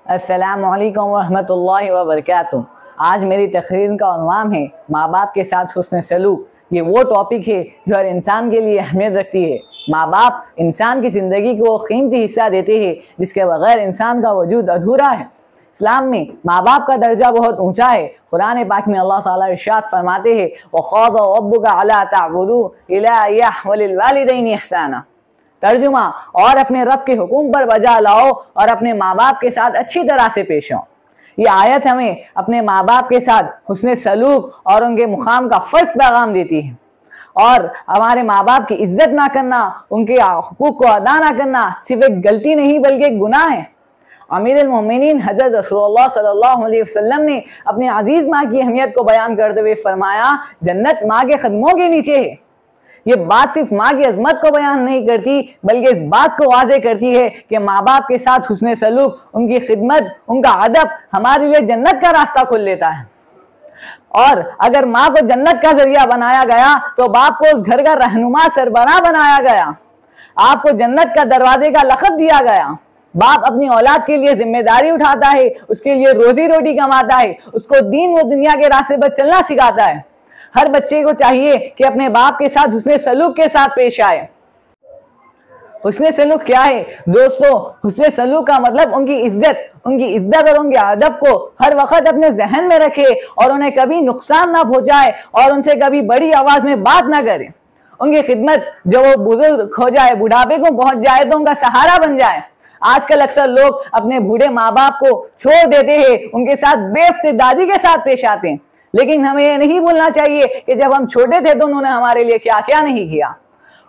अस्सलामु अलैकुम वरहमतुल्लाहि वबरकातुहू। आज मेरी तकरीर का उन्वान है माँ बाप के साथ हुस्न सलूक। ये वो टॉपिक है जो हर इंसान के लिए अहमियत रखती है। माँ बाप इंसान की ज़िंदगी को कीमती हिस्सा देते हैं जिसके बगैर इंसान का वजूद अधूरा है। इस्लाम में माँ बाप का दर्जा बहुत ऊंचा है। कुरान पाक में अल्लाह ताला इरशाद फरमाते हैं वक़ज़ा रब्बुका अल्ला तअबुदू इल्ला इय्याहु वबिल वालिदैनि इहसाना। तर्जुमा, और अपने रब के हुक्म पर बजा लाओ और अपने माँ बाप के साथ अच्छी तरह से पेश हो। ये आयत हमें अपने माँ बाप के साथ हुस्न सलूक और उनके मुकाम का फ़र्ज पैगाम देती है। और हमारे माँ बाप की इज्जत ना करना, उनके हुकूक को अदा ना करना सिर्फ एक गलती नहीं बल्कि एक गुनाह है। अमीरुल मोमिनीन हज़रत रसूलुल्लाह सल्लल्लाहु अलैहि वसल्लम ने अपनी अजीज़ माँ की अहमियत को बयान करते हुए फरमाया, जन्नत माँ के कदमों के नीचे है। ये बात सिर्फ माँ की अजमत को बयान नहीं करती बल्कि इस बात को वाज़े करती है कि माँ बाप के साथ हुस्न सलूक, उनकी खिदमत, उनका अदब हमारे लिए जन्नत का रास्ता खोल लेता है। और अगर माँ को जन्नत का जरिया बनाया गया तो बाप को उस घर का रहनुमा सरबराह बनाया गया। आपको जन्नत का दरवाजे का लक़ब दिया गया। बाप अपनी औलाद के लिए जिम्मेदारी उठाता है, उसके लिए रोजी रोटी कमाता है, उसको दीन व दुनिया के रास्ते पर चलना सिखाता है। हर बच्चे को चाहिए कि अपने बाप के साथ हुस्न सलूक के साथ पेश आए। हुस्न सलूक क्या है दोस्तों? हुस्न सलूक का मतलब उनकी इज्जत और उनके अदब को हर वक्त अपने जहन में रखे और उन्हें कभी नुकसान ना पहुंचाए और उनसे कभी बड़ी आवाज में बात ना करे। उनकी खिदमत, जब वो बुजुर्ग हो जाए, बुढ़ापे को पहुंच जाए तो उनका सहारा बन जाए। आजकल अक्सर लोग अपने बूढ़े माँ बाप को छोड़ देते हैं, उनके साथ बेइख्तियारी के साथ पेश आते हैं। लेकिन हमें ये नहीं भूलना चाहिए कि जब हम छोटे थे तो उन्होंने हमारे लिए क्या क्या नहीं किया।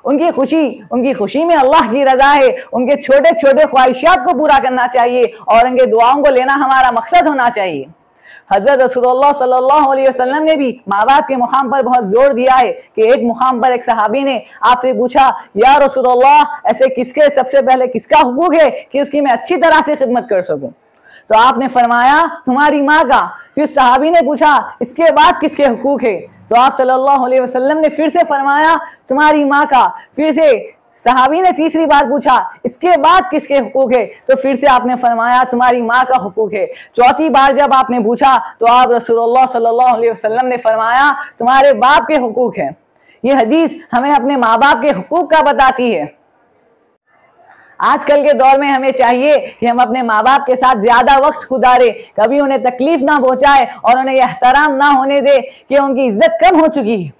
उनकी खुशी में अल्लाह की रजा है। उनके छोटे छोटे ख्वाहिशात को पूरा करना चाहिए और उनके दुआओं को लेना हमारा मकसद होना चाहिए। हज़रत रसूलुल्लाह सल्लल्लाहु अलैहि वसल्लम ने भी माँ बाप के मुकाम पर बहुत जोर दिया है कि एक मुकाम पर एक सहाबी ने आपसे पूछा, या रसूलुल्लाह, ऐसे किसके सबसे पहले किसका हुकूक है कि उसकी मैं अच्छी तरह से खिदमत कर सकूं? तो आपने फरमाया तुम्हारी माँ का। फिर सहाबी ने पूछा इसके बाद किसके हुकूक है? तो आप सल्लल्लाहु अलैहि वसल्लम ने फिर से फरमाया तुम्हारी माँ का। फिर से सहाबी ने तीसरी बार पूछा इसके बाद किसके हुकूक है? तो फिर से आपने फरमाया तुम्हारी माँ का हुकूक है। चौथी बार जब आपने पूछा तो आप रसूलुल्लाह सल्लल्लाहु अलैहि वसल्लम ने फरमाया तुम्हारे बाप के हुकूक है। ये हदीस हमें अपने माँ बाप के हुकूक का बताती है। आजकल के दौर में हमें चाहिए कि हम अपने माँ बाप के साथ ज्यादा वक्त गुजारें, कभी उन्हें तकलीफ ना पहुंचाए और उन्हें एहतराम ना होने दे कि उनकी इज्जत कम हो चुकी है।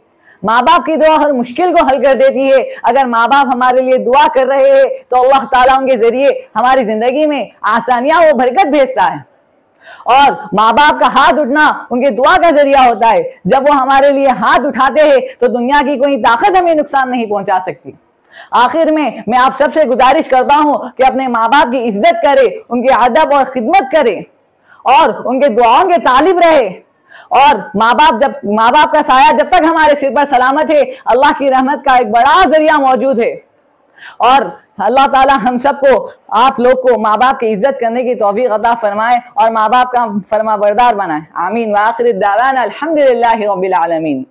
माँ बाप की दुआ हर मुश्किल को हल कर देती है। अगर माँ बाप हमारे लिए दुआ कर रहे हैं तो अल्लाह ताला उनके जरिए हमारी जिंदगी में आसानियां व बरकत भेजता है। और माँ बाप का हाथ उठना उनके दुआ का जरिया होता है। जब वो हमारे लिए हाथ उठाते हैं तो दुनिया की कोई ताकत हमें नुकसान नहीं पहुंचा सकती। आखिर में मैं आप सबसे गुजारिश करता हूं कि अपने माँ बाप की इज्जत करें, उनके अदब और खिदमत करें और उनके दुआओं के तालिब रहे। और माँ बाप का साया जब तक हमारे सिर पर सलामत है, अल्लाह की रहमत का एक बड़ा जरिया मौजूद है। और अल्लाह ताला हम सबको, आप लोग को माँ बाप की इज्जत करने की तौफीक अता फरमाए और माँ बाप का फरमा बरदार बनाए। आमीन। व आखिर दावाना अल्हम्दुलिल्लाहि रब्बिल आलमीन।